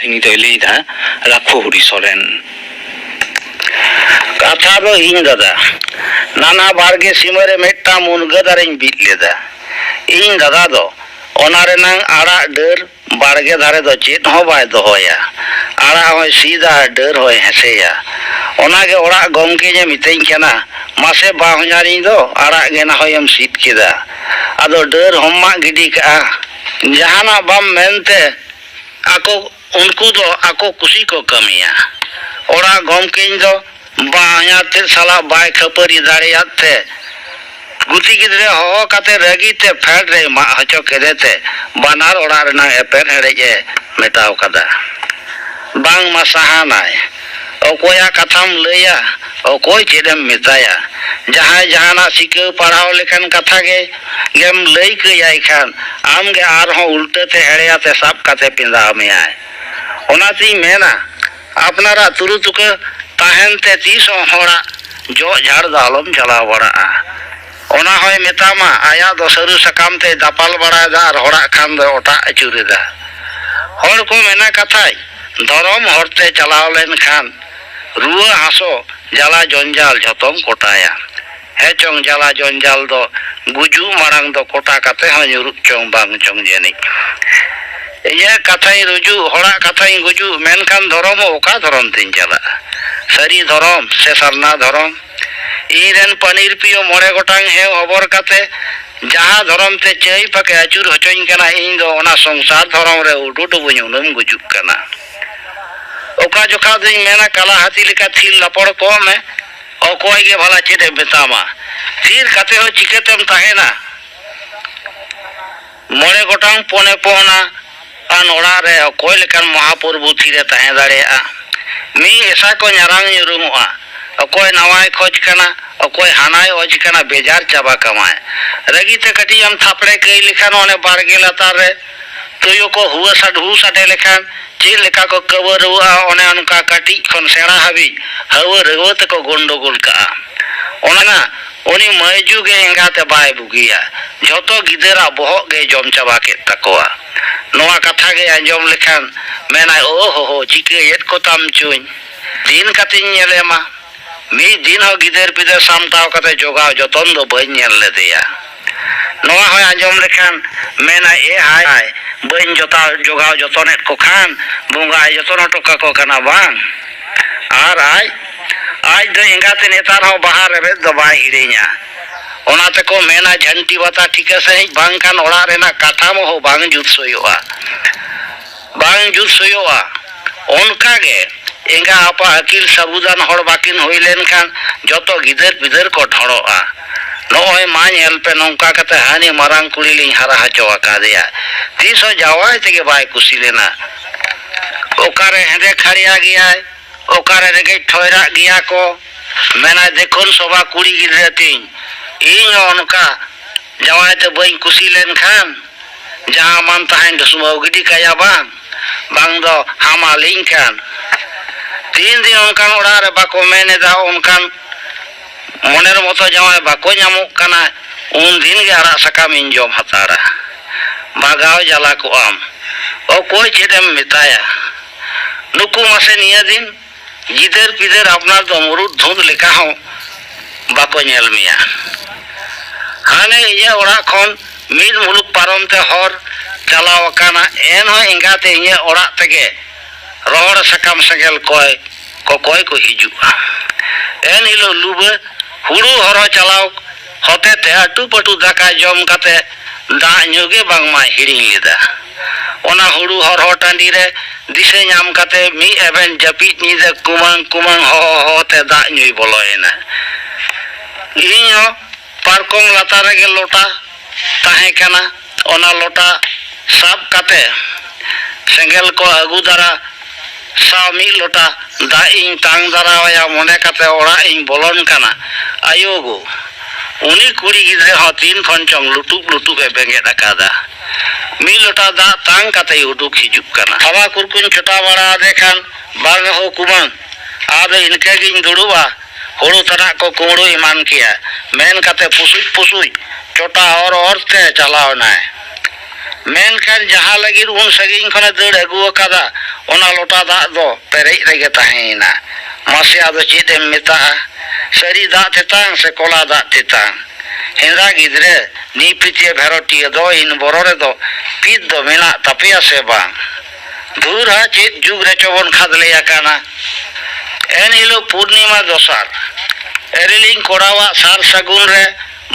ᱤᱧ ᱫᱚᱭ ᱞᱟᱹᱭᱫᱟ ᱨᱟᱠᱷᱚᱦᱚᱨᱤ ᱥᱚᱨᱮᱱ ᱠᱟᱛᱷᱟ ᱫᱚ ᱤᱧ ᱫᱟᱫᱟ ᱱᱟᱱᱟ ᱵᱟᱨᱜᱮ ᱥᱤᱢᱟᱹᱨᱮ ᱢᱤᱫᱴᱟᱝ ᱢᱩᱱᱜᱟᱹ ᱫᱟᱨᱮᱧ ᱵᱤᱫ ᱞᱮᱫᱟ। ᱤᱧ ᱫᱟᱫᱟ ᱫᱚ ᱚᱱᱟ ᱨᱮᱱᱟᱝ ᱟᱲᱟᱜ ᱰᱟᱹᱨ ᱵᱟᱲᱜᱮ ᱫᱷᱟᱨᱮ ᱫᱚ ᱪᱮᱫ ᱦᱚᱸ ᱵᱟᱭ ᱫᱚᱦᱚᱭᱟ। ᱟᱲᱟᱜ ᱦᱚᱸᱭ ᱥᱤᱫᱟ, ᱰᱟᱹᱨ ᱦᱚᱸᱭ ᱦᱮᱸᱥᱮᱭᱟ। ᱚᱱᱟᱜᱮ ᱚᱲᱟᱜ ᱜᱚᱢᱠᱮᱧ ᱢᱤᱛᱟᱹᱧ ᱠᱟᱱᱟ, ᱢᱟᱥᱮ ᱵᱟᱦᱚᱧᱟᱨᱤᱧ ᱫᱚ ᱟᱲᱟᱜ ᱜᱮ ᱱᱟ ᱦᱚᱭᱮᱢ ᱥᱤᱫ ᱠᱮᱫᱟ, ᱟᱫᱚ ᱰᱟᱹᱨ ᱦᱚᱸ ᱢᱟᱜ ᱜᱤᱰᱤ ᱠᱟᱜᱼᱟ। ᱡᱟᱦᱟᱱᱟᱜ ᱵᱟᱢ ᱢᱮᱱᱛᱮ ᱩᱱᱠᱩ ᱫᱚ ᱟᱠᱚ ᱠᱩᱥᱤ ᱠᱚ ᱠᱟᱹᱢᱤᱭᱟ। ᱚᱲᱟᱜ ᱜᱚᱢᱠᱮᱧ ᱫᱚ ᱵᱟᱦᱚᱧᱟᱨ ᱛᱮᱫ ᱥᱟᱞᱟᱜ ᱵᱟᱭ ᱠᱷᱟᱹᱯᱟᱹᱨᱤ ᱫᱟᱲᱮᱭᱟᱫ ᱛᱮ ᱜᱩᱛᱤ ᱜᱤᱫᱽᱨᱟᱹ ᱦᱚᱦᱚ ᱠᱟᱛᱮ ᱨᱟᱹᱜᱤᱛᱮ ᱯᱷᱮᱰ ᱨᱮ ᱢᱟᱜ ᱦᱚᱪᱚ ᱠᱮᱫᱮᱛᱮ ᱵᱟᱱᱟᱨ ᱚᱲᱟᱜ ᱨᱮᱱᱟᱜ ᱮᱯᱮᱨ ᱦᱮᱰᱮᱡ ᱮ ᱢᱮᱴᱟᱣ ᱠᱟᱫᱟ। ᱵᱟᱝᱢᱟ ᱥᱟᱦᱟᱱᱟᱭ, ᱚᱠᱚᱭᱟᱜ ᱠᱟᱛᱷᱟᱢ ᱞᱟᱹᱭᱟ, ᱚᱠᱚᱭ ᱪᱮᱫ ᱮᱢ ᱢᱮᱛᱟᱭᱟ। ᱡᱟᱦᱟᱸᱭ ᱡᱟᱦᱟᱱᱟᱜ ᱥᱤᱠᱟᱹᱣ ᱯᱟᱲᱦᱟᱣ ᱞᱮᱠᱟᱱ ᱠᱟᱛᱷᱟ ᱜᱮᱢ ᱞᱟᱹᱭ ᱠᱟᱹᱭᱟᱭ ᱠᱷᱟᱱ ᱟᱢᱜᱮ ᱟᱨᱦᱚᱸ ᱩᱞᱴᱟᱹᱛᱮ ᱮᱲᱮᱭᱟᱛᱮ ᱥᱟᱵ ᱠᱟᱛᱮ ᱯᱤᱸᱫᱟᱣ ᱢᱮᱭᱟᱭ। ᱚᱱᱟᱛᱤᱧ ᱢᱮᱱᱟ, ᱟᱯᱱᱟᱨᱟᱜ ᱛᱩᱨᱩ ᱛᱩᱠᱟᱹ ᱛᱟᱦᱮᱱᱛᱮ ᱛᱤᱥ ᱦᱚᱸ ᱦᱚᱲᱟᱜ ᱡᱚᱜ ᱡᱷᱟᱲ ᱫᱚ ᱟᱞᱚᱢ ᱪᱟᱞᱟᱣ ᱵᱟᱲᱟᱜᱼᱟ। ᱚᱱᱟ ᱦᱚᱸᱭ ᱢᱮᱛᱟᱢᱟ ᱟᱭᱟᱜ ᱫᱚ ᱥᱟᱹᱨᱩ ᱥᱟᱠᱟᱢ ᱛᱮ ᱫᱟᱯᱟᱞ ᱵᱟᱲᱟᱭᱮᱫᱟ ᱟᱨ ᱦᱚᱲᱟᱜ ᱠᱷᱟᱱ ᱫᱚ ᱚᱴᱟᱜ ᱟᱹᱪᱩᱨᱮᱫᱟ। ᱦᱚᱲ ᱠᱚ ᱢᱮᱱᱟ ᱠᱟᱛᱷᱟᱡ, ᱫᱷᱚᱨᱚᱢ ᱦᱚᱨᱛᱮ ᱪᱟᱞᱟᱣ ᱞᱮᱱᱠᱷᱟन ᱨᱩᱣᱟᱹ ᱦᱟᱥᱳ ᱡᱟᱞᱟ ᱡᱚᱧᱡᱟᱞ ᱡᱷᱚᱛᱚᱢ ᱠᱚᱴᱟᱭᱟ। ᱦᱮᱸ ᱪᱚᱝ ᱡᱟᱞᱟ ᱡᱚᱧᱡᱟᱞ ᱫᱚ ᱜᱩᱡᱩᱜ ᱢᱟᱲᱟᱝ ᱫᱚ ᱠᱚᱴᱟ ᱠᱟᱛᱮ ᱦᱚᱸ ᱧᱩᱨᱩᱜ ᱪᱚᱝ ᱵᱟᱝ ᱪᱚᱝ ᱡᱟᱹᱱᱤᱡ। ᱤᱧᱟᱹᱜ ᱠᱟᱛᱷᱟᱧ ᱨᱩᱡᱩᱜ, ᱦᱚᱲᱟᱜ ᱠᱟᱛᱷᱟᱧ ᱜᱩᱡᱩᱜ, ᱢᱮᱱᱠᱷᱟᱱ ᱫᱷᱚᱨᱚᱢ ᱦᱚᱸ ᱚᱠᱟ ᱫᱷᱚᱨᱚᱢ ᱛᱤᱧ ᱪᱟᱞᱟᱜᱼᱟ? ᱥᱟᱹᱨᱤ ᱫᱷᱚᱨᱚᱢ ᱥᱮ ᱥᱟᱨᱱᱟ ᱫᱷᱚᱨᱚᱢ? ᱤᱧᱨᱮᱱ ᱯᱟᱹᱱᱤᱨ ᱯᱤᱭᱳ 9 ᱜᱚᱴᱟᱝ ᱦᱮᱸ ᱦᱚᱵᱚᱨ ᱠᱟᱛᱮ ᱡᱟᱦᱟᱸ ᱫᱷᱚᱨᱚᱢ ᱛᱮ ᱪᱟᱹᱭ ᱯᱟᱠᱮ ᱟᱹᱪᱩᱨ ᱦᱚᱪᱚᱧ ᱠᱟᱱᱟ, ᱤᱧ ᱫᱚ ᱚᱱᱟ ᱥᱚᱝᱥᱟᱨ ᱫᱷᱚᱨᱚᱢ ᱨᱮ ᱩᱰᱩᱰᱩᱵᱩᱧ ᱩᱱᱩᱢ ᱜᱩᱡᱩᱜ ᱠᱟᱱᱟ। ᱚᱠᱟ ᱡᱚᱠᱷᱟ ᱫᱚᱧ ᱢᱮᱱᱟ ᱠᱟᱞᱟ ᱦᱟᱹᱛᱤ ᱞᱮᱠᱟ ᱛᱷᱤᱨ ᱞᱟᱯᱚᱲ ᱠᱚᱜ ᱢᱮ, ᱚᱠᱚᱭ ᱜᱮ ᱵᱷᱟᱞᱟ ᱪᱮᱫ ᱮ ᱢᱮᱛᱟᱢᱟ। ᱛᱷᱤᱨ ᱠᱟᱛᱮ ᱦᱚᱸ ᱪᱤᱠᱟᱹᱛᱮᱢ ᱛᱟᱦᱮᱱᱟ? 9 ᱜᱚᱴᱟᱝ ᱯᱚᱱᱮ ᱯᱚᱦᱱᱟ ᱟᱱ ᱚᱲᱟᱜ ᱨᱮ ᱚᱠᱚᱭ ᱞᱮᱠᱟᱱ ᱢᱚᱦᱟᱯᱨᱚᱵᱷᱩ ᱛᱷᱤᱨᱮ ᱛᱟᱦᱮᱸ ᱫᱟᱲᱮᱭᱟᱜᱼᱟ? ᱢᱤᱫ ᱮᱥᱟ ᱠᱚ ᱧᱟᱨᱟᱝ ᱧᱩᱨᱩᱢᱚᱜᱼᱟ। ᱚᱠᱚᱭ ᱱᱟᱣᱟᱭ ᱠᱷᱚᱡ ᱠᱟᱱᱟ, ᱚᱠᱚy ᱦᱟᱱᱟᱭ ᱚᱡ ᱠᱟᱱᱟ, ᱵᱮᱡᱟᱨ ᱪᱟᱵᱟ ᱠᱟᱢᱟᱭ। ᱨᱟᱹᱜᱤᱛᱮ ᱠᱟᱹᱴᱤᱡ ᱮᱢ ᱛᱷᱟᱯᱲᱮ ᱠᱟᱹᱭ ᱞᱮᱠᱷᱟᱱ ᱚᱱᱮ ᱵᱟᱲᱜᱮ ᱞᱟᱛᱟᱨ ᱨᱮ ᱛᱩᱭᱩ ᱠᱚ ᱦᱩᱣᱟᱹ ᱥᱟᱰᱮ ᱞᱮᱠᱷᱟᱱ ᱪᱮᱫ ᱞᱮᱠᱟ ᱠᱚ ᱠᱟᱹᱣᱟᱹ ᱨᱩᱣᱟᱹᱜᱼᱟ, ᱚᱱᱮ ᱚᱱᱠᱟ ᱠᱟᱹᱴᱤᱡ ᱠᱷᱚᱱ ᱥᱮᱬᱟ ᱦᱟᱹᱵᱤᱡ ᱦᱟᱹᱣᱟᱹ ᱨᱟᱹᱣᱟᱹ ᱛᱮᱠᱚ ᱜᱚᱱᱰᱳᱜᱳᱞ ᱠᱟᱜᱼᱟ। ᱚᱱᱟ ᱩᱱᱤ ᱢᱟᱹᱭᱡᱩ ᱜᱮ ᱮᱸᱜᱟᱛᱮ ᱵᱟᱭ ᱵᱩᱜᱤᱭᱟ, ᱡᱷᱚᱛᱚ ᱜᱤᱫᱟᱹᱨᱟᱜ ᱵᱚᱦᱚᱜ ᱜᱮ ᱡᱚᱢ ᱪᱟᱵᱟ ᱠᱮᱫ ᱛᱟᱠᱚᱣᱟ। ᱱᱚᱣᱟ ᱠᱟᱛᱷᱟ ᱜᱮ ᱟᱸᱡᱚᱢ ᱞᱮᱠᱷᱟᱱ ᱢᱮᱱᱟᱭ, ᱳ ᱦᱳ ᱪᱤᱠᱟᱹᱭᱮᱫ ᱠᱚᱛᱟᱢ ᱪᱩᱧ, ᱫᱤᱱ ᱠᱟᱛᱮᱧ ᱧᱮᱞᱮᱢᱟ। ᱢᱤᱫ ᱫᱤᱱ ᱦᱚᱸ ᱜᱤᱫᱟᱹᱨ ᱯᱤᱫᱟᱹᱨ ᱥᱟᱢᱴᱟᱣ ᱠᱟᱛᱮ ᱡᱚᱜᱟᱣ ᱡᱚᱛᱚᱱ ᱫᱚ ᱵᱟᱹᱧ ᱧᱮᱞ ᱞᱮᱫᱮᱭᱟ। ᱱᱚᱣᱟ ᱦᱚᱸᱭ ᱟᱸᱡᱚᱢ ᱞᱮᱠᱷᱟन ᱢᱮᱱᱟᱭ, ᱦᱟᱭ ᱵᱟᱹᱧ ᱡᱚᱜᱟᱣ ᱡᱚᱛᱚᱱᱮᱫ ᱠᱚ ᱠᱷᱟᱱ ᱵᱚᱸᱜᱟᱭ ᱡᱚᱛᱚᱱ ᱦᱚᱴᱚ ᱠᱟᱠᱚ ᱠᱟᱱᱟ ᱵᱟᱝ। ᱟᱨ ᱟᱡ ᱫᱚ ᱮᱸᱜᱟᱛᱮ ᱱᱮᱛᱟᱨ ᱦᱚᱸ ᱵᱟᱦᱟ ᱨᱮᱵᱮᱫ ᱫᱚ ᱵᱟᱭ ᱦᱤᱲᱤᱧᱟ। ᱚᱱᱟ ᱛᱮᱠᱚ ᱢᱮᱱᱟ ᱡᱷᱟᱹᱱᱴᱤ ᱵᱟᱛᱟ ᱴᱷᱤᱠᱟᱹ ᱥᱟᱺᱦᱤᱡ ᱵᱟᱝᱠᱷᱟᱱ ᱚᱲᱟᱜ ᱨᱮᱱᱟᱜ ᱠᱟᱴᱷᱟᱢᱳ ᱦᱚᱸ ᱵᱟᱝ ᱡᱩᱛ ᱥᱚᱭᱚᱜᱼᱟ। ᱚᱱᱠᱟᱜᱮ ᱮᱸᱜᱟ ᱟᱯᱟ ᱟᱹᱠᱤᱞ ᱥᱟᱹᱵᱩᱫᱟᱱ ᱦᱚᱲ ᱵᱟᱹᱠᱤᱱ ᱦᱩᱭ ᱞᱮᱱᱠᱷᱟᱱ ᱡᱚᱛᱚ ᱜᱤᱫᱟᱹᱨ ᱯᱤᱫᱟᱹᱨ ᱠᱚ ᱰᱷᱚᱲᱚᱜᱼᱟ। ᱱᱚᱜᱼᱚᱭ ᱢᱟ ᱧᱮᱞ ᱯᱮ, ᱱᱚᱝᱠᱟ ᱠᱟᱛᱮ ᱦᱟᱹᱱᱤ ᱢᱟᱨᱟᱝ ᱠᱩᱲᱤ ᱞᱤᱧ ᱦᱟᱨᱟ ᱦᱚᱪᱚ ᱟᱠᱟᱫᱮᱭᱟ, ᱛᱤᱥᱦᱚᱸ ᱡᱟᱶᱟᱭ ᱛᱮᱜᱮ ᱵᱟᱭ ᱠᱩᱥᱤ ᱞᱮᱱᱟ। ᱚᱠᱟᱨᱮ ᱦᱮᱸᱫᱮ ᱠᱷᱟᱲᱤᱭᱟ ᱜᱮᱭᱟᱭ, ᱚᱠᱟᱨᱮ ᱨᱮᱸᱜᱮᱡ ᱴᱷᱚᱭᱨᱟᱜ ᱜᱮᱭᱟ ᱠᱚ। ᱢᱮᱱᱟᱭ ᱫᱮᱠᱷᱩᱱ ᱥᱚᱵᱟ ᱠᱩᱲᱤ ᱜᱤᱫᱽᱨᱟᱹ ᱛᱤᱧ, ᱤᱧ ᱦᱚᱸ ᱚᱱᱠᱟ ᱡᱟᱶᱟᱭ ᱛᱮ ᱵᱟᱹᱧ ᱠᱩᱥᱤ ᱞᱮᱱᱠᱷᱟᱱ ᱡᱟᱦᱟᱸ ᱢᱟᱱ ᱛᱟᱦᱮᱸᱧ ᱰᱩᱥᱢᱟᱹᱣ ᱜᱤᱰᱤ ᱠᱟᱭᱟ ᱵᱟᱝ ᱫᱚ ᱦᱟᱢᱟᱞᱤᱧ ᱠᱟᱱ। ᱛᱤᱱ ᱫᱤᱱ ᱚᱱᱠᱟᱱ ᱚᱲᱟᱜ ᱨᱮ ᱵᱟᱠᱚ ᱢᱮᱱ ᱮᱫᱟ, ᱚᱱᱠᱟᱱ ᱢᱚᱱᱮᱨ ᱢᱚᱛᱚ ᱡᱟᱶᱟᱭ ᱵᱟᱠᱚ ᱧᱟᱢᱚᱜ ᱠᱟᱱᱟ, ᱩᱱ ᱫᱤᱱ ᱜᱮ ᱟᱲᱟᱜ ᱥᱟᱠᱟᱢᱤᱧ ᱡᱚᱢ ᱦᱟᱛᱟᱲᱟ। ᱵᱟᱜᱟᱣ ᱡᱟᱞᱟ ᱠᱚᱜᱼᱟᱢ, ᱚᱠᱚᱭ ᱪᱮᱫ ᱮᱢ ᱢᱮᱛᱟᱭᱟ। ᱱᱩᱠᱩ ᱢᱟᱥᱮ ᱱᱤᱭᱟᱹ ᱫᱤᱱ ᱜᱤᱫᱟᱹᱨ ᱯᱤᱫᱟᱹᱨ ᱟᱯᱱᱟᱨ ᱫᱚ ᱢᱩᱨᱩᱫ ᱫᱷᱩᱸᱛ ᱞᱮᱠᱟ ᱦᱚᱸ ᱵᱟᱠᱚ ᱧᱮᱞ ᱢᱮᱭᱟ। ᱦᱟᱱᱮ ᱤᱧᱟᱹᱜ ᱚᱲᱟᱜ ᱠᱷᱚᱱ ᱢᱤᱫ ᱢᱩᱞᱩᱠ ᱯᱟᱨᱚᱢ ᱛᱮ ᱦᱚᱨ ᱪᱟᱞᱟᱣ ᱟᱠᱟᱱᱟ, ᱮᱱᱦᱚᱸ ᱮᱸᱜᱟᱛᱮ ᱤᱧᱟᱹᱜ ᱚᱲᱟᱜ ᱛᱮᱜᱮ ᱨᱚᱦᱚᱲ ᱥᱟᱠᱟᱢ ᱥᱮᱸᱜᱮᱞ ᱠᱚᱠᱚᱭ ᱠᱚ ᱦᱤᱡᱩᱜᱼᱟ। ᱮᱱ ᱦᱤᱞᱳᱜ ᱞᱩᱵᱟᱹ ᱦᱩᱲᱩ ᱦᱚᱨᱚ ᱪᱟᱞᱟᱣ ᱦᱚᱛᱮᱛᱮ ᱟᱹᱴᱩ ᱫᱟᱠᱟ ᱡᱚᱢ ᱠᱟᱛᱮ ᱫᱟᱜ ᱧᱩ ᱜᱮ ᱵᱟᱝᱢᱟᱭ ᱦᱤᱲᱤᱧ ᱞᱮᱫᱟ। ᱚᱱᱟ ᱦᱩᱲᱩ ᱦᱚᱨᱦᱚ ᱴᱟᱺᱰᱤ ᱨᱮ ᱫᱤᱥᱟᱹ ᱧᱟᱢ ᱠᱟᱛᱮ ᱢᱤᱫ ᱮᱵᱷᱮᱱ ᱡᱟᱹᱯᱤᱫ ᱧᱤᱫᱟᱹ ᱠᱩᱢᱟᱹᱝ ᱦᱚᱦᱚ ᱛᱮ ᱫᱟᱜ ᱧᱩᱭ ᱵᱚᱞᱚᱭᱮᱱᱟ। ᱤᱧᱦᱚᱸ ᱯᱟᱨᱠᱚᱢ ᱞᱟᱛᱟᱨ ᱨᱮᱜᱮ ᱞᱚᱴᱟ ᱛᱟᱦᱮᱸ ᱠᱟᱱᱟ, ᱚᱱᱟ ᱞᱚᱴᱟ ᱥᱟᱵ ᱠᱟᱛᱮ ᱥᱮᱸᱜᱮᱞ ᱠᱚ ᱟᱹᱜᱩ ᱫᱟᱨᱟ ᱥᱟᱶ ᱢᱤᱫ ᱞᱚᱴᱟ ᱫᱟᱜ ᱤᱧ ᱛᱟᱝ ᱫᱟᱨᱟᱣᱟᱭᱟ ᱢᱚᱱᱮ ᱠᱟᱛᱮ ᱚᱲᱟᱜ ᱤᱧ ᱵᱚᱞᱚᱱ ᱠᱟᱱᱟ। ᱟᱭᱳᱜᱳ, ᱩᱱᱤ ᱠᱩᱲᱤ ᱜᱤᱫᱽᱨᱟᱹ ᱦᱚᱸ ᱛᱤᱱ ᱠᱷᱚᱱ ᱪᱚᱝ ᱞᱩᱴᱩᱵ ᱮ ᱵᱮᱸᱜᱮᱫ ᱟᱠᱟᱫᱟ। ᱢᱤᱫ ᱞᱚᱴᱟ ᱫᱟᱜ ᱛᱟᱝ ᱠᱟᱛᱮᱭ ᱩᱰᱩᱠ ᱦᱤᱡᱩᱜ ᱠᱟᱱᱟ। ᱛᱷᱟᱵᱟ ᱠᱩᱨᱠᱩᱧ ᱪᱚᱴᱟ ᱵᱟᱲᱟ ᱟᱫᱮ ᱠᱷᱟᱱ, ᱵᱟᱝ ᱦᱳ ᱠᱩᱢᱟᱹᱝ, ᱟᱫᱚ ᱤᱱᱠᱟᱹ ᱜᱤᱧ ᱫᱩᱲᱩᱵᱼᱟ, ᱦᱩᱲᱩ ᱛᱟᱱᱟᱜ ᱠᱚ ᱠᱩᱢᱲᱩ ᱮᱢᱟᱱ ᱠᱮᱭᱟ, ᱢᱮᱱ ᱠᱟᱛᱮ ᱯᱩᱥᱩᱡ ᱪᱚᱴᱟ ᱚᱨ ᱛᱮ ᱪᱟᱞᱟᱣ ᱮᱱᱟᱭ। ᱢᱮᱱᱠᱷᱟᱱ ᱡᱟᱦᱟᱸ ᱞᱟᱹᱜᱤᱫ ᱩᱱ ᱥᱟᱺᱜᱤᱧ ᱠᱷᱚᱱᱮ ᱫᱟᱹᱲ ᱟᱹᱜᱩ ᱟᱠᱟᱫᱟ ᱚᱱᱟ ᱞᱚᱴᱟ ᱫᱟᱜ ᱫᱚ ᱯᱮᱨᱮᱡ ᱨᱮᱜᱮ ᱛᱟᱦᱮᱸᱭᱮᱱᱟ᱾ ᱢᱟᱥᱮ ᱟᱫᱚ ᱪᱮᱫ ᱮᱢ ᱢᱮᱛᱟᱜᱼᱟ? ᱥᱟᱹᱨᱤ ᱫᱟᱜ ᱛᱮᱛᱟᱝ ᱥᱮ ᱠᱚᱞᱟ ᱫᱟᱜ ᱛᱮᱛᱟᱝ? ᱦᱮᱸᱫᱟ ᱜᱤᱫᱽᱨᱟᱹ ᱱᱤᱯᱤᱛᱤᱭᱟᱹ ᱵᱷᱮᱨᱚᱴᱤᱭᱟᱹ ᱫᱚ ᱤᱱ ᱵᱚᱨᱚ ᱨᱮᱫᱚ ᱯᱤᱛ ᱫᱚ ᱢᱮᱱᱟᱜ ᱛᱟᱯᱮᱭᱟ ᱥᱮ ᱵᱟᱝ? ᱫᱷᱩᱨ ᱦᱟ ᱪᱮᱫ ᱡᱩᱜᱽ ᱨᱮᱪᱚ ᱵᱚᱱ ᱠᱷᱟᱫᱽᱞᱮ ᱟᱠᱟᱱᱟ᱾ ᱮᱱᱦᱤᱞᱳᱜ ᱯᱩᱨᱱᱤᱢᱟ ᱫᱚᱥᱟᱨ ᱮᱨᱮᱞᱤᱧ ᱠᱚᱲᱟᱣᱟᱜ ᱥᱟᱨ ᱥᱟᱹᱜᱩᱱ ᱨᱮ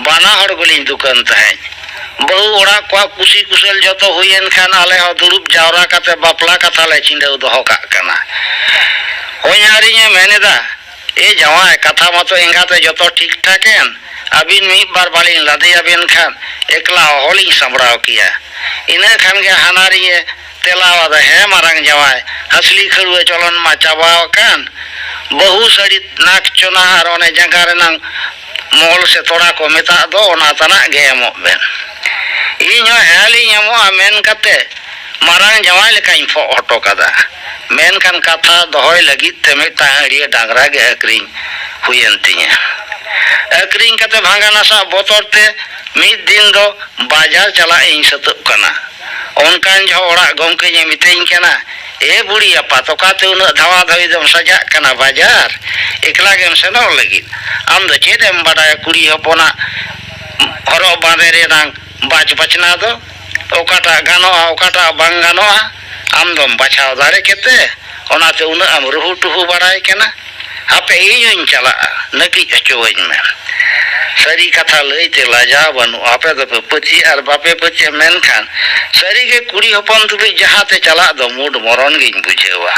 ᱵᱟᱱᱟ ᱦᱚᱲ ᱜᱮᱞᱤᱧ ᱫᱩᱠᱟᱹᱱ ᱛᱟᱦᱮᱸᱫ᱾ ᱵᱟᱹᱦᱩ ᱚᱲᱟᱜ ᱠᱚᱣᱟᱜ ᱠᱩᱥᱤ ᱠᱩᱥᱟᱹᱞ ᱡᱚᱛᱚ ᱦᱩᱭᱮᱱ ᱠᱷᱟᱱ ᱟᱞᱮ ᱦᱚᱸ ᱫᱩᱲᱩᱵ ᱡᱟᱣᱨᱟ ᱠᱟᱛᱮ ᱵᱟᱯᱞᱟ ᱠᱟᱛᱷᱟ ᱞᱮ ᱪᱤᱸᱰᱟᱹᱣ ᱫᱚᱦᱚ ᱠᱟᱜ ᱠᱟᱱᱟ᱾ ᱦᱚᱧᱦᱟᱨᱤᱧᱮ ᱢᱮᱱᱮᱫᱟ, ᱮ ᱡᱟᱶᱟᱭ ᱠᱟᱛᱷᱟ ᱢᱟᱛᱚ ᱮᱸᱜᱟᱛᱮ ᱡᱚᱛᱚ ᱴᱷᱤᱠ ᱴᱷᱟᱠᱮᱱ, ᱟᱹᱵᱤᱱ ᱢᱤᱫ ᱵᱟᱨ ᱵᱟᱹᱞᱤᱧ ᱞᱟᱫᱮᱭᱟᱵᱮᱱ ᱠᱷᱟᱱ ᱮᱠᱞᱟ ᱚᱦᱚᱞᱤᱧ ᱥᱟᱢᱵᱲᱟᱣ ᱠᱮᱭᱟ᱾ ᱤᱱᱟᱹ ᱠᱷᱟᱱ ᱜᱮ ᱦᱟᱱᱦᱟᱨᱤᱧᱮ ᱛᱮᱞᱟᱣᱟᱫᱟ, ᱦᱮᱸ ᱢᱟᱨᱟᱝ ᱡᱟᱶᱟᱭ ᱦᱟᱹᱥᱞᱤ ᱠᱷᱟᱹᱲᱩᱣᱟᱹ ᱪᱚᱞᱚᱱ ᱢᱟ ᱪᱟᱵᱟᱣ ᱟᱠᱟᱱ, ᱵᱟᱹᱦᱩ ᱥᱟᱹᱲᱤ ᱱᱟᱠ ᱪᱚᱱᱟ ᱟᱨ ᱚᱱᱮ ᱡᱟᱸᱜᱟ ᱨᱮᱱᱟᱝ ᱢᱚᱞ ᱥᱮ ᱛᱚᱲᱟ ᱠᱚ ᱢᱮᱛᱟᱜ ᱫᱚ ᱚᱱᱟ ᱛᱟᱱᱟᱜ ᱜᱮ ᱮᱢᱚᱜ ᱵᱮᱱ᱾ ᱤᱧ ᱦᱚᱸ ᱦᱮᱸ ᱞᱤᱧ ᱮᱢᱚᱜᱼᱟ ᱢᱮᱱ ᱠᱟᱛᱮ ᱢᱟᱨᱟᱝ ᱡᱟᱶᱟᱭ ᱞᱮᱠᱟᱧ ᱯᱷᱚᱜ ᱦᱚᱴᱚ ᱠᱟᱫᱟ᱾ ᱢᱮᱱᱠᱷᱟᱱ ᱠᱟᱛᱷᱟ ᱫᱚᱦᱚᱭ ᱞᱟᱹᱜᱤᱫ ᱛᱮ ᱢᱤᱫᱴᱟᱝ ᱟᱹᱲᱤᱭᱟᱹ ᱰᱟᱝᱨᱟ ᱜᱮ ᱟᱹᱠᱷᱨᱤᱧ ᱦᱩᱭᱮᱱ ᱛᱤᱧᱟᱹ᱾ ᱟᱹᱠᱷᱨᱤᱧ ᱠᱟᱛᱮ ᱵᱷᱟঙᱟ ᱱᱟᱥᱟᱜ ᱵᱚᱛᱚᱨ ᱛᱮ ᱢᱤᱫ ᱫᱤᱱ ᱫᱚ ᱵᱟᱡᱟᱨ ᱪᱟᱞᱟᱜ ᱤᱧ ᱥᱟᱹᱛᱟᱹᱜ ᱠᱟᱱᱟ᱾ ᱚᱱᱠᱟᱱ ᱡᱚᱦᱚᱜ ᱚᱲᱟᱜ ᱜᱚᱢᱠᱮᱧ ᱢᱤᱛᱟᱹᱧ ᱠᱟᱱᱟ, ᱮ ᱵᱩᱲᱤ ᱟᱯᱟᱛ ᱚᱠᱟᱛᱮ ᱩᱱᱟᱹᱜ ᱫᱷᱟᱣᱟ ᱫᱷᱟᱣᱤ ᱫᱚᱢ ᱥᱟᱡᱟᱜ ᱠᱟᱱᱟ ᱵᱟᱡᱟᱨ? ᱮᱠᱞᱟ ᱜᱮᱢ ᱥᱮᱱᱚᱜ ᱞᱟᱹᱜᱤᱫ? ᱟᱢ ᱫᱚ ᱪᱮᱫ ᱮᱢ ᱵᱟᱰᱟᱭᱟ ᱠᱩᱲᱤ ᱦᱚᱯᱚᱱᱟᱜ ᱦᱚᱨᱚᱜ ᱵᱟᱸᱫᱮ ᱨᱮᱱᱟᱝ ᱵᱟᱪ ᱵᱟᱪᱱᱟ ᱫᱚ? ᱚᱠᱟᱴᱟᱜ ᱜᱟᱱᱚᱜᱼᱟ ᱚᱠᱟᱴᱟᱜ ᱵᱟᱝ ᱜᱟᱱᱚᱜᱼᱟ ᱟᱢ ᱫᱚᱢ ᱵᱟᱪᱷᱟᱣ ᱫᱟᱲᱮ ᱠᱮᱛᱮ ᱚᱱᱟᱛᱮ ᱩᱱᱟᱹᱜ ᱮᱢ ᱨᱩᱦᱩ ᱴᱩᱦᱩ ᱵᱟᱲᱟᱭ ᱠᱟᱱᱟ? ᱦᱟᱯᱮ ᱤᱧ ᱦᱚᱧ ᱪᱟᱞᱟᱜᱼᱟ, ᱱᱟᱹᱠᱤᱡ ᱦᱚᱪᱚᱣᱟᱹᱧ ᱢᱮ᱾ ᱥᱟᱹᱨᱤ ᱠᱟᱛᱷᱟ ᱞᱟᱹᱭᱛᱮ ᱞᱟᱡᱟᱣ ᱵᱟᱹᱱᱩᱜᱼᱟ, ᱟᱯᱮ ᱫᱚᱯᱮ ᱯᱟᱹᱪᱤ ᱟᱨ ᱵᱟᱯᱮ ᱯᱟᱹᱪᱤ, ᱢᱮᱱᱠᱷᱟᱱ ᱥᱟᱹᱨᱤᱜᱮ ᱠᱩᱲᱤ ᱦᱚᱯᱚᱱ ᱛᱩᱞᱩᱡ ᱡᱟᱦᱟᱸᱛᱮ ᱪᱟᱞᱟᱜ ᱫᱚ ᱢᱩᱰ ᱢᱚᱨᱚᱱ ᱜᱤᱧ ᱵᱩᱡᱷᱟᱹᱣᱟ᱾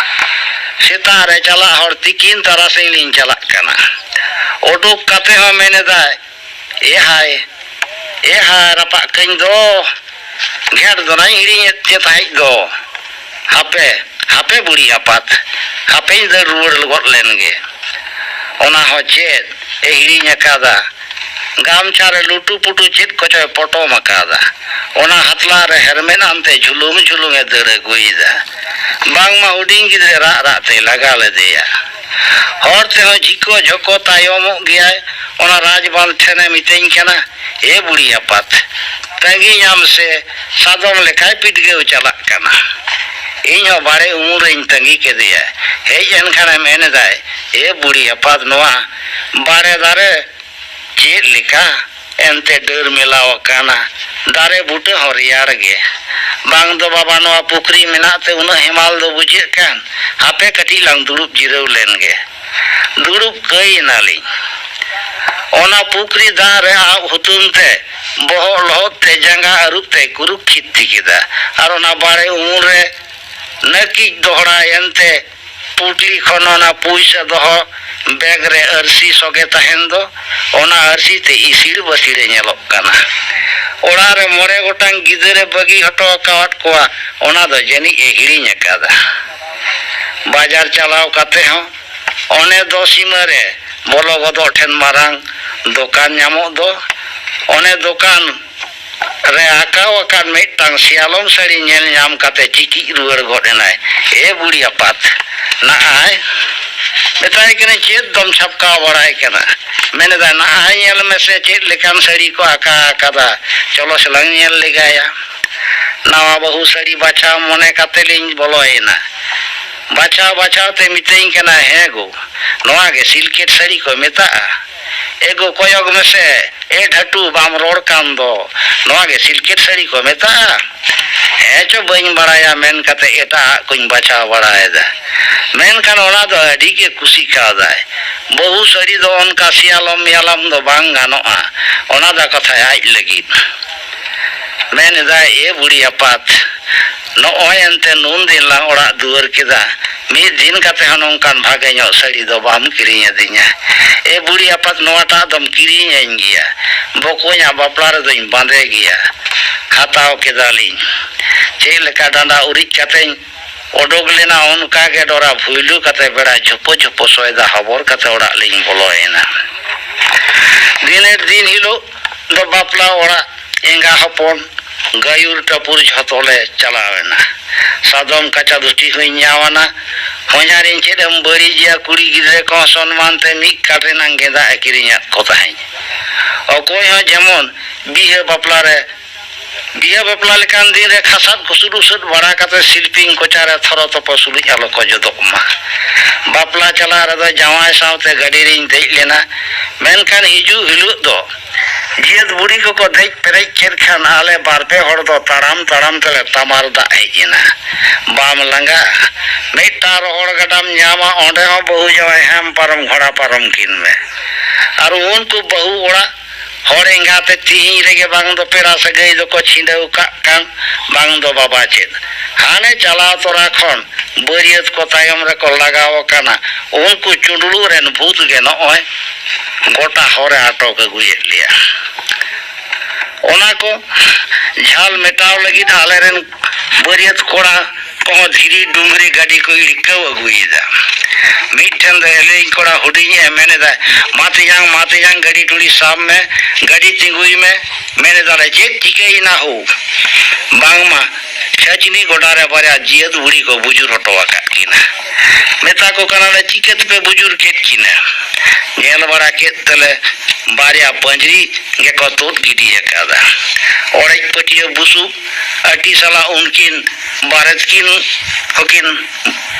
ᱥᱮᱛᱟᱜ ᱨᱮ ᱪᱟᱞᱟᱜ ᱦᱚᱲ ᱛᱤᱠᱤᱱ ᱛᱟᱨᱟᱥᱤᱧ ᱞᱤᱧ ᱪᱟᱞᱟᱜ ᱠᱟᱱᱟ᱾ ᱩᱰᱩᱠ ᱠᱟᱛᱮ ᱦᱚᱸ ᱢᱮᱱᱮᱫᱟᱭ, ᱮ ᱦᱟᱭ ᱨᱟᱯᱟᱜ ᱠᱟᱹᱧ ᱫᱚ, ᱜᱷᱮᱸᱴ ᱫᱚ ᱱᱟᱧ ᱦᱤᱲᱤᱧᱮᱫ ᱪᱮ ᱛᱟᱦᱮᱸᱫ ᱫᱚ᱾ ᱦᱟᱯᱮ ᱵᱩᱲᱤ ᱟᱯᱟᱛ, ᱦᱟᱯᱮᱧ ᱫᱟᱹᱲ ᱨᱩᱣᱟᱹᱲ ᱜᱚᱫ ᱞᱮᱱᱜᱮ᱾ ᱚᱱᱟ ᱦᱚᱸ ᱪᱮᱫ ᱮ ᱦᱤᱲᱤᱧ ᱟᱠᱟᱫᱟ, ᱜᱟᱢᱪᱷᱟ ᱨᱮ ᱞᱩᱴᱩ ᱯᱩᱴᱩ ᱪᱮᱫ ᱠᱚᱪᱚᱭ ᱯᱚᱴᱚᱢ ᱟᱠᱟᱫᱟ᱾ ᱚᱱᱟ ᱦᱟᱛᱞᱟ ᱨᱮ ᱦᱮᱨᱢᱮᱫ ᱟᱱᱛᱮ ᱡᱷᱩᱞᱩᱝ ᱡᱷᱩᱞᱩᱝ ᱮ ᱫᱟᱹᱲ ᱟᱹᱜᱩᱭᱮᱫᱟ᱾ ᱵᱟᱝᱢᱟ ᱦᱩᱰᱤᱧ ᱜᱤᱫᱽᱨᱟᱹ ᱨᱟᱜ ᱨᱟᱜ ᱛᱮᱭ ᱞᱟᱜᱟ ᱞᱮᱫᱮᱭᱟ᱾ ᱦᱚᱲ ᱛᱮᱦᱚᱸ ᱡᱷᱤᱠᱚ ᱡᱷᱚᱠᱚ ᱛᱟᱭᱚᱢᱚᱜ ᱜᱮᱭᱟᱭ᱾ ᱚᱱᱟ ᱨᱟᱡᱽᱵᱟᱸᱫ ᱴᱷᱮᱱᱮ ᱢᱤᱛᱟᱹᱧ ᱠᱟᱱᱟ, ᱮ ᱵᱩᱲᱤ ᱟᱯᱟᱛ ᱛᱟᱺᱜᱤ ᱧᱟᱢ ᱥᱮ ᱥᱟᱫᱚᱢ ᱞᱮᱠᱟᱭ ᱯᱤᱰᱜᱟᱹᱣ ᱪᱟᱞᱟᱜ ᱠᱟᱱᱟ᱾ ᱤᱧ ᱦᱚᱸ ᱵᱟᱲᱮ ᱩᱢᱩᱞ ᱨᱤᱧ ᱛᱟᱺᱜᱤ ᱠᱮᱫᱮᱭᱟ᱾ ᱦᱮᱡ ᱮᱱᱠᱷᱟᱱᱮ ᱢᱮᱱᱮᱫᱟᱭ, ᱮ ᱵᱩᱲᱤ ᱟᱯᱟᱛ ᱱᱚᱣᱟ ᱵᱟᱲᱮ ᱫᱟᱨᱮ ᱪᱮᱫ ᱞᱮᱠᱟ ᱮᱱᱛᱮ ᱰᱟᱹᱨ ᱢᱮᱞᱟᱣ ᱟᱠᱟᱱᱟ, ᱫᱟᱨᱮ ᱵᱩᱴᱟᱹ ᱦᱚᱸ ᱨᱮᱭᱟᱲ ᱜᱮ᱾ ᱵᱟᱝ ᱫᱚ ᱵᱟᱵᱟ ᱱᱚᱣᱟ ᱯᱩᱠᱷᱨᱤ ᱢᱮᱱᱟᱜ ᱛᱮ ᱩᱱᱟᱹᱜ ᱦᱮᱢᱟᱞ ᱫᱚ ᱵᱩᱡᱷᱟᱹᱜ ᱠᱟᱱ, ᱦᱟᱯᱮ ᱠᱟᱹᱴᱤᱡ ᱞᱟᱝ ᱫᱩᱲᱩᱵ ᱡᱤᱨᱟᱹᱣ ᱞᱮᱱᱜᱮ᱾ ᱫᱩᱲᱩᱵ ᱠᱟᱹᱭ ᱮᱱᱟᱞᱤᱧ᱾ ᱚᱱᱟ ᱯᱩᱠᱷᱨᱤ ᱫᱟᱜ ᱨᱮ ᱟᱵ ᱦᱩᱛᱩᱢ te bohol lohot te janga aruk te kuruk khitti keda ar ona bare umur re nakik dohra ente putli khon ona puisa doho bag re arsi soge tahen do ona arsi te isil basire nyelok kana ora re more gotang gidere bagi hoto akawat koa ona do jani e hirinya kada bajar chalaw kate ho one do simare bolo godo ten marang dokan nyamok do one dokan re akaw akan mitang sialom sari nyel nyam kate ciki ruwer god enai e buri apat naai metai kene chet dom chapka barai kana mene da naai nyel mese chet lekan sari ko aka kada cholo selang nyel legaya nawa bahu sari bacha mone kate lin boloena bacha te mitein kana hego noa ge silket sari ko metaa ego koyog mese e dhatu bam ror kan do noa ge silket sari ko metaa echo bain baraya men kate eta kuñ bacha baraeda men kan ona do adi ge kusi kadai bahu sari do onka sialom yalam do bang ganoa ona da katha aj lagit men da e buri apat no ente nun din lang ora duar keda mid din kate hanongkan bhage nyok sari do bam kirinya dinya e buri apat noata dom kirinya ngia bokonya baplar doin bande gia khatao kedalin chel ka danda urik kateñ odog lena onka ge dora bhuilu kate bera jhopo soida habor kate ora lin boloena din hilo do bapla ora enga hopon gayur tapur jhotole chalawena sadom kacha duti hui nyawana honyarin chedam bari jia kuri gidre ko sonman te mik kate nang genda akirinya ko tahen okoy ho jemon bihe bapla re बिया बापला लेकान दिन रे खसात खुसुर उसुद बड़ा कते शिल्पिंग कोचारे thorough तप सुलुज आलो को जदोक मा बापला चला रे जावाय सावते गाड़ी रिन देज लेना मेनखान हिजु हिलु दो जियत बुढ़ी को देज पेरेज केर खान आले बारपे हड़ दो ताड़ाम ताड़ाम तेले तमाल दा हेजिना बाम लंगा मिटा रोहड़ गडाम न्यामा ओंडे हो बहु जावाय हम परम घोड़ा परम किन में और उनको बहु ओड़ा हर एंगाते तिही रेगे बांग दो पेरा सगई दो को छिंदौ कान बांग दो बाबा चेद हाने चला तोरा खन बरियत को तायम रे को लगाव काना उनको चुंडलू रेन भूत गे नय गोटा हरे आटक अगुयेद लिया ओना को झाल मेटाव लगी आले रेन बरियत कोड़ा को धीरी डुंगरी गाड़ी को इड़काव अगुयेदा मिठन दे कोड़ा हुडिंग मेने दा मातियांग गाड़ी टुड़ी साम में गाड़ी तिंगुई में मेने दा चेत टिके ना हो बांगमा छचनी गोडारे बारे जियत बुढ़ी को बुजुर हटवा किना मेता को कनाले चिकेत पे बुजुर केत किना नेल बड़ा केत तले बारिया पंजरी गे को तोत गिडी एकादा ओड़े पटिया बुसु अटी साला उनकिन भारत किन हकिन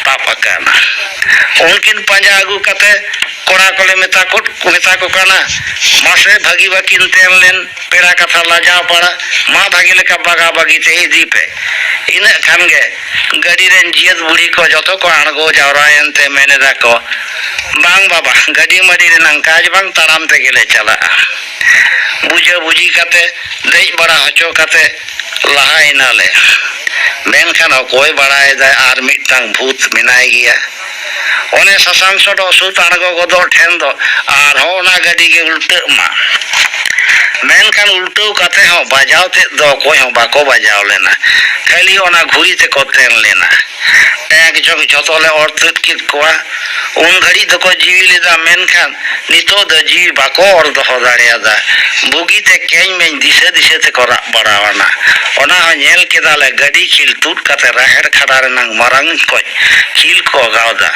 तापकाना उनकिन पंजा अगु कते कोड़ा कोले मेता को काना मासे भागी बाकिन तेन लेन पेड़ा कथा लाजा पड़ा मा भागी लेका बागा बागी ते इदी पे इना खान गे गाड़ी रेन जियत बुढ़ी को जतो को अणगो जावरायन ते मेने दा को बांग बाबा गाड़ी मडी रेन काज बांग ताड़ाम ते गेले चला बुझे बुझी कते देज बड़ा हचो कते लहाय नाले मेनखान कोई बड़ाय दा आर मिटटांग भूत मिनाय गिया ओने ससांग सोडो सुत अणगो गोदो ठेन दो आर हो ना गाड़ी के उल्टे मा मेनखान उल्टो कते हो बजाव ते दो कोई हो बाको बजाव लेना खाली ओना घुरी ते को तेन लेना टैग जग जतोले औरत कित कोआ उन घड़ी दको जीवी लेदा मेनखान नितो द जीवी बाको और दो दाड़िया दा बुगी ते केñ में दिसे दिसे ते को रा बड़ावना ओना हो नेल केदाले गाड़ी खिल तुट कते राहेर खड़ा रे नंग मरंग को खिल को गावदा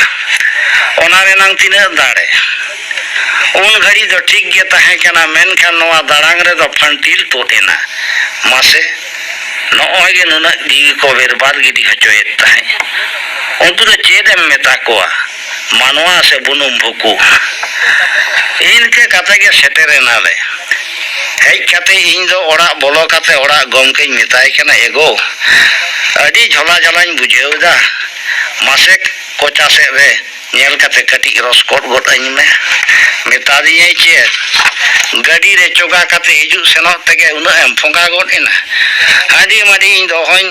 ओना रे नंग तिना दाड़े उन घड़ी दो ठीक गे ताहे केना मेनखान नोआ दाड़ांग रे दो फंटिल तोटेना मासे नोय गे नुना दी को बेरबाद गिडी हचोयत ताहे उनको तो चेदम मेता कोआ मानवा से बुनुम भुकु इनके कते गे सेटेरे नाले हेज कते इन दो ओड़ा बोलो कते ओड़ा गमके मेताय केना एगो अडी झोला झोलाñ बुझेउदा मासे कोचा से रे नेल कते कटी रसकोट गोट अñ में मेता दिए चे गाड़ी रे चोगा कते हिजु सेनो तगे उना एम फोंगा गोट इना हाडी माडी इन दो होñ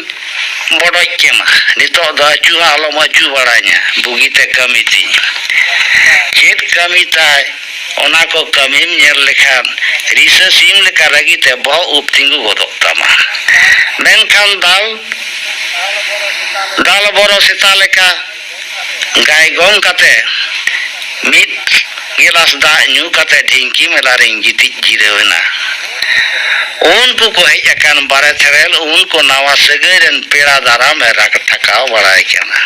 बड़ो केमा नितो द चुहा आलो मचु बड़ाña बुगी ते कमी ती चेत कमी ताय ओना को कमीम नेल लेखान रिसा सीम लेका रगी ते बहु उपतिंगु गोदोक तमा मेनखान दाल बरो सेता लेका गाय गम कते मित गिलास दा न्यू कते ढिंकी मेला रे गिति जिरेवना उनको को हेज अकान बारे थरेल उनको नावा सगेरन पेड़ा दारा में रख ठकाव बड़ाय केना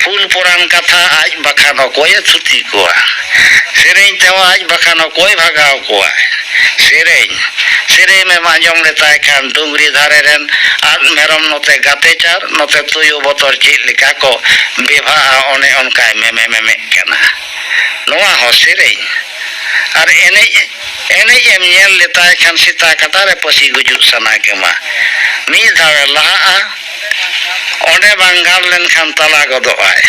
फूल पुरान कथा आज बखानो कोई थुती कोआ सेरेñ तेवा आज बखानो कोई भागाव कोआ सेरेñ में मांजम लेताय खान डुंगरी धारे रेन आद मेरम नोते गाते चार नोते तुयो बोतर चेत लेका को बेभा ओने ओनकाय में केना नोआ हो सेरेñ और एने एम नेल लेताय खान सीता कतारे पसी गुजु सना केमा मी धावे लहा ओने बांगाल लेन खान तला गदो आय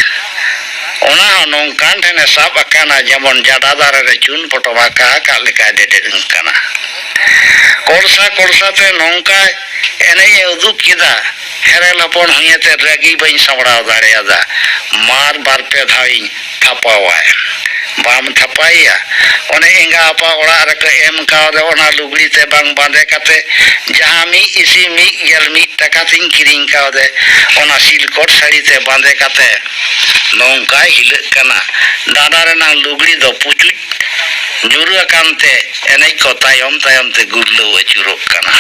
ओना नोंकान ठेने साब अकाना जेमन जाडा दारे रे चुन पटवा का लेका डेडे काना कोलसा ते नोंका एने उदुक किदा हेरेल हपन हुयते रगी बई सामड़ाव दाड़ेयादा मार बार पे धाई थपावाय बाम थपाइया ओने एंगा आपा ओड़ा रक एम कावदे ओना लुगड़ी ते बांग बांधे कते जहां मी इसी मी गेल मी टका तिन किरिंग कावदे ओना सिलकोट साड़ी ते बांधे कते नोंका हिल कना दादा रे ना लुगड़ी दो पुचु nyuru akante enai ko tayom te gurlo achuro kana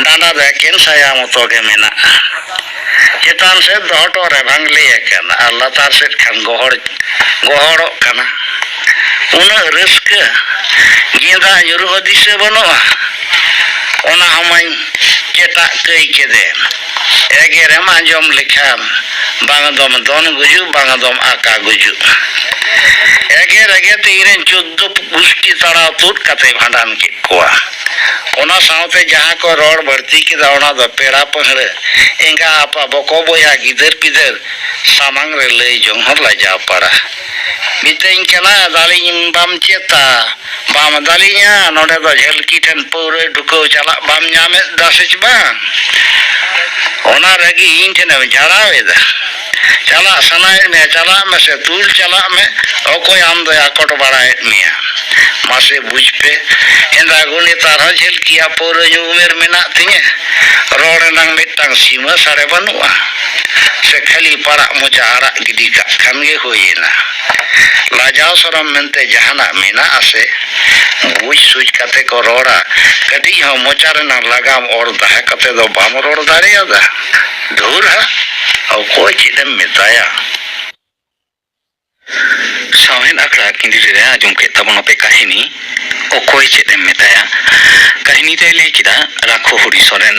dana da ken saya moto ge mena chetan se doto re bhangle kana Allah tar se khan gohoro kana una risk ginda nyuru hodise banoa ona hamain ᱪᱮᱴᱟᱜ ᱠᱟᱹᱭ ᱠᱮᱫᱮ ᱮᱜᱮᱨᱮᱢ ᱟᱸᱡᱚᱢ ᱞᱮᱠᱷᱟᱱ ᱵᱟᱝ ᱫᱚᱢ ᱫᱚᱱ ᱜᱩᱡᱩᱜ ᱵᱟᱝ ᱫᱚᱢ ᱟᱠᱟ ᱜᱩᱡᱩᱜ ᱮᱜᱮᱨ ᱮᱜᱮᱨᱛᱮ ᱤᱧᱨᱮᱱ 14 ᱜᱩᱥᱴᱤ ᱛᱟᱲᱟᱣ ᱛᱩᱫ ᱠᱟᱛᱮ ᱵᱷᱟᱸᱰᱟᱱ ᱠᱮᱫ ᱠᱚᱣᱟ ᱚᱱᱟ ᱥᱟᱶᱛᱮ ᱡᱟᱦᱟᱸ ᱠᱚ ᱨᱚᱲ ᱵᱟᱹᱲᱛᱤ ᱠᱮᱫᱟ ᱚᱱᱟ ᱫᱚ ᱯᱮᱲᱟ ᱯᱟᱹᱦᱲᱟᱹ ᱮᱸᱜᱟ ᱟᱯᱟ ᱵᱚᱠᱚ ᱵᱚᱭᱦᱟ ᱜᱤᱫᱟᱹᱨ ᱯᱤᱫᱟᱹᱨ ᱥᱟᱢᱟᱝ ᱨᱮ ᱞᱟᱹᱭ ᱡᱚᱝ ᱦᱚᱸ ᱞᱟᱡᱟᱣ ᱯᱟᱲᱟ ᱢᱤᱛᱟᱹᱧ ᱠᱟᱱᱟ ᱫᱟᱞᱤᱧ ᱵᱟᱢ ᱪᱮᱫᱟ ᱵᱟᱢ ᱫᱟᱞᱤᱧᱟ ᱱᱚᱰᱮ ᱫᱚ ᱡᱷᱟᱹᱞᱠᱤ ᱴᱷᱮᱱ ᱯᱟᱹᱣᱨᱟᱹ ᱰᱩᱠᱟᱹᱣ ᱪᱟᱞᱟᱜ ᱵᱟᱢ ᱧᱟᱢᱮᱫ ᱫᱟᱥᱮᱪ ᱵᱟᱝ ᱚᱱᱟ ᱨᱟᱹᱜᱤ ᱤᱧ ᱴᱷᱮᱱᱮᱢ ᱡᱷᱟᱲᱟᱣ ᱮᱫᱟ ᱪᱟᱞᱟᱜ ᱥᱟᱱᱟᱭᱮᱫ ᱢᱮᱭᱟ ᱪᱟᱞᱟᱜ ᱢᱮᱥᱮ ᱛᱩᱞ ᱪᱟᱞᱟᱜ ᱢᱮ ᱚᱠᱚᱭ ᱟᱢ ᱫᱚᱭ ᱟᱠᱚᱴ ᱵᱟᱲᱟᱭᱮᱫ ᱢᱮᱭᱟ ᱢᱟᱥᱮ ᱵᱩᱡᱽ ᱯᱮ ᱮᱸᱫᱟ ᱱᱮᱛᱟᱨ ᱦᱚᱸ ᱡᱷᱟᱹᱞᱠᱤᱭᱟ ᱯᱟᱹᱣᱨᱟᱹ ᱧᱩ ᱩᱢᱮᱨ ᱢᱮᱱᱟᱜ ᱛᱤᱧᱟᱹ ᱨᱚᱲ ᱨᱮᱱᱟᱜ ᱢᱤᱫᱴᱟᱝ ᱥᱤᱢᱟᱹ ᱥᱟᱲᱮ ᱵᱟᱹᱱᱩᱜᱼᱟ ᱥᱮ ᱠᱷᱟᱹᱞᱤ ᱯᱟᱲᱟᱜ ᱢᱚᱪᱟ ᱟᱲᱟᱜ ᱜᱤᱰᱤ ᱠᱟᱜ ᱠᱷᱟᱱ ᱜᱮ ᱦᱩᱭᱮᱱᱟ ᱞᱟᱡᱟᱣ ᱥᱚᱨᱚᱢ ᱢᱮᱱᱛᱮ ᱡᱟᱦᱟᱱᱟᱜ ᱢᱮᱱᱟᱜ ᱟᱥᱮ ᱵᱩᱡᱽ ᱥᱩᱡᱽ ᱠᱟᱛᱮ ᱠᱚ ᱨᱚᱲᱟ ᱠᱟᱹᱴᱤᱡ ᱦᱚᱸ ᱢᱚᱪᱟ ᱨᱮᱱᱟᱜ ᱞᱟᱜᱟᱢ ᱚᱨ ᱫᱟᱦᱟ ᱠᱟᱛᱮ ᱫᱚ ᱵᱟᱢ ᱨᱚᱲ ᱫᱟᱲᱮᱭᱟᱫᱟ ᱫᱷᱩᱨ ᱦᱟ ᱚᱠᱚᱭ ᱪᱮᱫ ᱮᱢ ᱢᱮᱛᱟᱭᱟ ᱥᱟᱶᱦᱮᱫ ᱟᱠᱷᱲᱟ ᱠᱤᱸᱫᱤᱨ ᱨᱮ ᱟᱸᱡᱚᱢ ᱠᱮᱫ ᱛᱟᱵᱚᱱᱟᱯᱮ ᱠᱟᱹᱦᱱᱤ ᱚᱠᱚᱭ ᱪᱮᱫ ᱮᱢ ᱢᱮᱛᱟᱭᱟ ᱠᱟᱹᱦᱱᱤ ᱛᱮᱭ ᱞᱟᱹᱭ ᱠᱮᱫᱟ ᱨᱟᱠᱷᱚᱦᱚᱨᱤ ᱥᱚᱨᱮᱱ